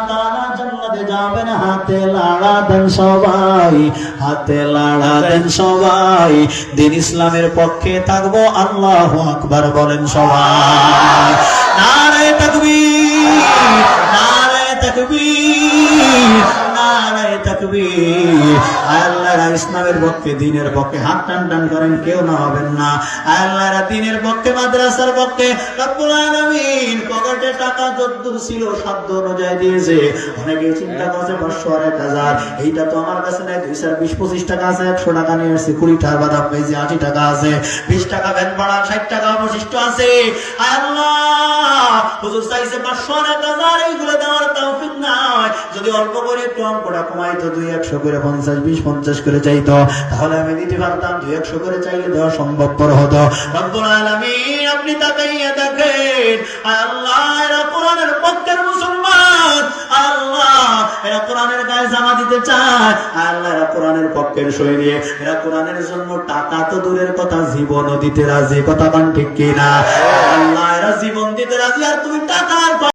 তারা জান্নাতে যাবেন, হাতে লাড়া দেন সবাই, হাতে লাড়া দেন সবাই। দিন ইসলামের পক্ষে থাকবো, আল্লাহু আকবার বলেন সবাই। নারে তাকবীর, নারে তাকবীর, নারে তাকবীর। আল্লাহরা ইসলামের পক্ষে, দ্বীনের পক্ষে হাত টান টান করেন, কেউ না হবেন না। আল্লাহরা দ্বীনের পক্ষে, মাদ্রাসার পক্ষে। রব্বুল আলামিন পকেটে টাকা যদ্দূর ছিল সাধ্য অনুযায়ী দিয়েছে। অনেকে চিন্তা করছে 500 আর 1000, এইটা তো আমার কাছে নাই, 2 4 20 25 টাকা আছে, 100 টাকা নিয়ে এসেছি, 20 টাকা বাদাম পেয়েছি, 80 টাকা আছে, 20 টাকা ভ্যান ভাড়া, 60 টাকা অবশিষ্ট আছে। আয় আল্লাহ, হুজুর চাইছে 500 আর 1000, এইগুলো দেওয়ার তৌফিক নাই। যদি অল্প করে একটু অঙ্কটা কমাইতো, 200 করে 50 20 50 করে চাইতো, তাহলে আমি দিতে পারতাম। 200 করে চাইলে দেওয়া সম্ভবপর হতো। রব্বুল আলামিন আপনি তাকাইয়া দেখেন, আয় আল্লাহ, এরা কোরআনের পক্ষের মুসলমান। আল্লাহ, এরা কোরআনের গায়ে জামা দিতে চায়। আল্লাহ, এরা কোরআনের পক্ষের সৈনিক। এরা কোরআনের জন্য টাকা তো দূরের কথা, জীবনও দিতে রাজি। কথা কান ঠিক কিনা? আল্লাহ, এরা জীবন দিতে রাজি, আর তুমি টাকা